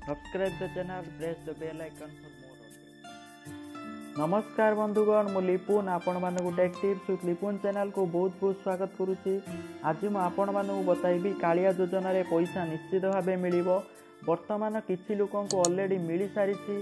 Subscribe the channel, press the bell icon for more updates. नमस्कार बंधुगण मु लिपुन आपण मानकु take tips with Lipun channel को बहुत बहुत स्वागत करुच्ची। आज मु आपण मानकु बताइबी कालिया योजना रे पैसा निश्चित भावे मिलिबो। वर्तमान किछि लोकंकु ऑलरेडी मिली सारिछि,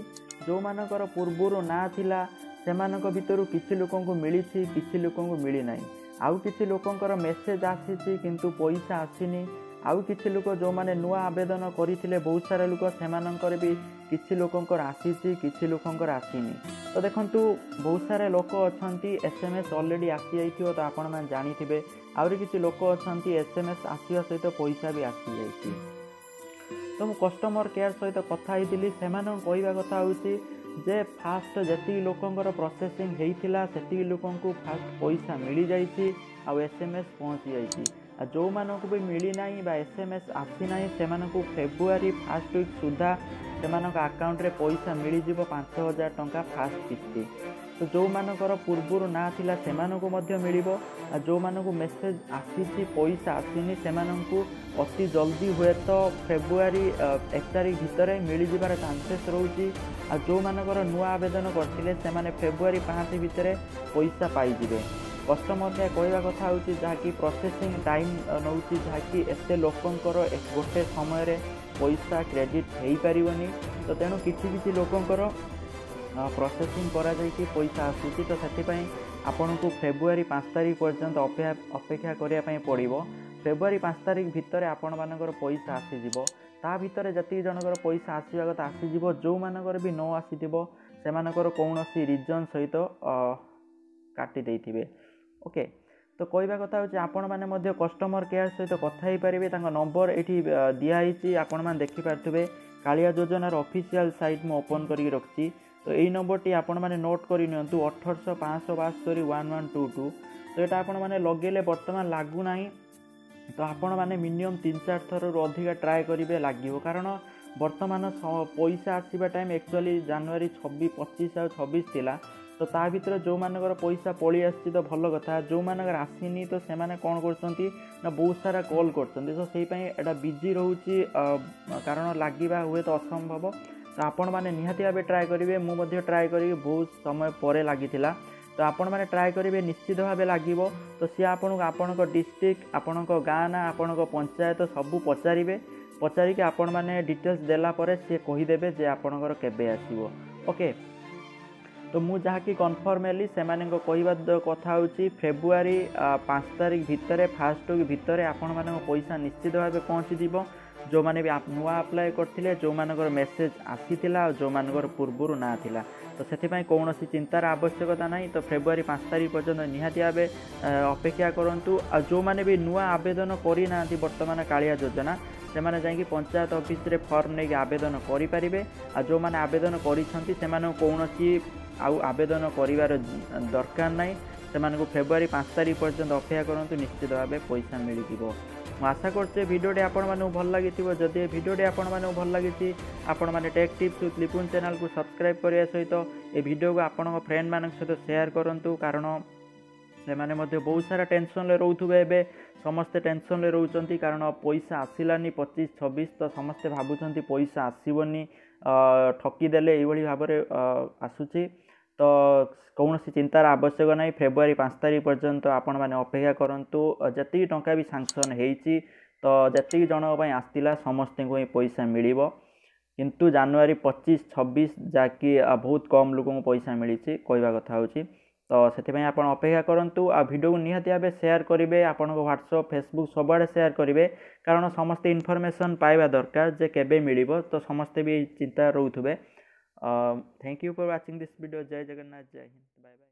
जो मानकर पूर्वरु ना थिला सेमानक भितरु किछि लोकंकु मिलिछि, किछि लोकंकु मिली नाही। आउ किछि लोकंकर मेसेज आसीछि किंतु पैसा आसीनी। आउ किछि लोक जो माने नुआ आवेदन करथिले बहुत सारा लोक सेमानकर भी किछि लोकंकर आसीछि, किछि लोकंकर आसीनी। तो देखंतु बहुत सारा लोक अछंती एसएमएस ऑलरेडी आसी जाइथियो, तो आपण माने जानिथिबे। आउरी किछि लोक अछंती एसएमएस आसीया सहित पैसा भी आसी जाइछि। तो मु कस्टमर केयर सहित कथा होइतिली, सेमान कहवा कथा होउछि जे फास्ट जेति लोकंकर प्रोसेसिंग हेइथिला सेति लोकंकु फास्ट पैसा मिली जाइछि आ एसएमएस पहुंची जाइछि। आ जो मानकु भी मिली नाही बा एसएमएस आसी नाही सेमानकु फेब्रुआरी फर्स्ट वीक सुधा सेमानक अकाउंट रे पैसा मिली जिवो 5000 टंका फास्ट किस्ती। तो जो मानकर पूर्वरु ना थिला सेमानकु मध्य मिलिबो। आ जो मानकु मेसेज आसीछि पैसा आसीनी सेमानकु अति जल्दी हुए तो फेब्रुआरी 1 तारिख भितर मिली जिबार चांसेस रहउछि। आ जो मानकर नुआ आवेदन करथिले सेमाने फेब्रुआरी 5 भितर पैसा पाई जिवे। कस्टमर के कहवा कथा होउछि जहाँकि प्रोसेसिंग टाइम नउछि, जहाँकि एते लोकंकर एक गोटे समय रे पैसा क्रेडिट हेई परिवनी। तो तेणु किछि किछि लोकंकर प्रोसेसिंग करा जाइछि पैसा आसुछि। तो सेतिपई आपनकु फेब्रुआरी 5 तारिख पर्यंत अपेक्षा करिया पई पड़िबो। फेब्रुआरी 5 तारिख भितर आपण मानकर पैसा आसी जिवो। ता भितर जति जनकर पैसा आसीबा कथा आसी जिवो। जो मानकर भी न आसीथिबो सेमानकर कोनोसी रीजन सहित काटी देइथिबे। ओके, तो कहवा कथा होछि आपण माने मध्य कस्टमर केयर सहित कथा ही पारिबे। तांका नंबर एठी दिया हिची, आपण माने देखि पारथुबे। कालिया योजनार ऑफिशियल साइट मु ओपन करी रखछि। तो एई नंबर टी आपण माने नोट करी नियंतु 18572 तो एटा आपण माने लगेले वर्तमान लागू नाही। तो आपण माने मिनिमम 3-4 थर अधिक ट्राई करिवे लागिवो, कारण वर्तमान पैसा आसीबा टाइम एक्चुअली जनवरी 25 और 26 थिला। तो ता भीतर जो मानकर पैसा पड़ी आसी तो भल कथा, जो मानकर आसीनी तो से माने कौन करछंती ना बहुत सारा कॉल करछंती। तो सेही पई एटा बिजी रहउची, कारण लागिबा हुए तो असंभव। तो आपण माने निहाती भाबे ट्राई करिवे। मु मध्ये ट्राई करी बहुत समय परे लागिथिला। तो आपण माने ट्राई करिवे, निश्चित भाबे लागिवो। तो सी आपनको आपनको डिस्ट्रिक्ट, आपनको गाँ ना, आपनको पंचायत सबू पचारिवे। पचारिके आपण माने डिटेल्स देला परे से कहि देबे जे आपनकर केबे आसीबो। ओके, तो मु जहाँ कि कन्फर्म हेली सेमाने कहवा कथा होची फेब्रुआरी 5 तारिख भितर फास्ट वीक भितर आपण मानक पैसा निश्चित भाव पहुँची जीवो। जो माने भी नुआ अप्लाई करथिले, जो मानकर मेसेज आसीथिला, जो मानकर पूर्वरु ना थिला। तो सेथिपई कोनोसी चिंतार आवश्यकता नाही। तो फेब्रुआरी 5 तारिख पर्यंत निहाती भावे अपेक्षा करंतु। आ जो माने भी नुआ आवेदन करि नांती वर्तमान कालिया योजना सेमाने जाइकि पंचायत ऑफिस रे फॉर्म नै आवेदन करि परिबे। आ जो माने आवेदन करिसंती सेमाने कोनोसी आउ आवेदन करिवार दरकार नाही। सेमानकु फेब्रुआरी 5 तारिख पर्यंत अपेक्षा करंतु, निश्चित भावे पैसा मिली जिवो। मु आशा करछे वीडियोटी आपण माने भल लागिथिबो। जदि वीडियोटी आपण माने भल लागिछि, आपण माने take tips with Lipun channel को सब्सक्राइब करिया सहित ए वीडियो को आपण फ्रेंड मानक सहित शेयर करंतु, कारण से माने मध्ये बहुत सारा टेंशन ले रहउथुबे। एबे समस्ते टेंशन ले रहउचंती, कारण पैसा आसिलानी 25-26। तो समस्ते भाबुचंती पैसा आसीबोनी, ठकी देले एई भली भाबरे आसुची। तो कौनसी चिंतार आवश्यक नहीं। फेब्रुआरी 5 तारिख पर्यंत आपण माने अपेक्षा करंतु। जति टंका भी सैंक्शन हेइची, तो जति जनक पई आस्तिला समस्त को पैसा मिलिबो। किंतु जनवरी 25-26 जाकि बहुत कम लोक पैसा मिली कहवा कथा होची। तो सेथिपई आपण अपेक्षा करंतु। आ वीडियो को निहाती भाबे शेयर करिवे, आपण व्हाट्सएप फेसबुक सबआडे शेयर करिवे, कारण समस्त इनफॉरमेशन पाइबा दरकार जे केबे मिलिबो। तो समस्ते भी चिंता रहउथुबे। Thank you for watching this video. Jai Jagannath, Jai Hind, bye bye.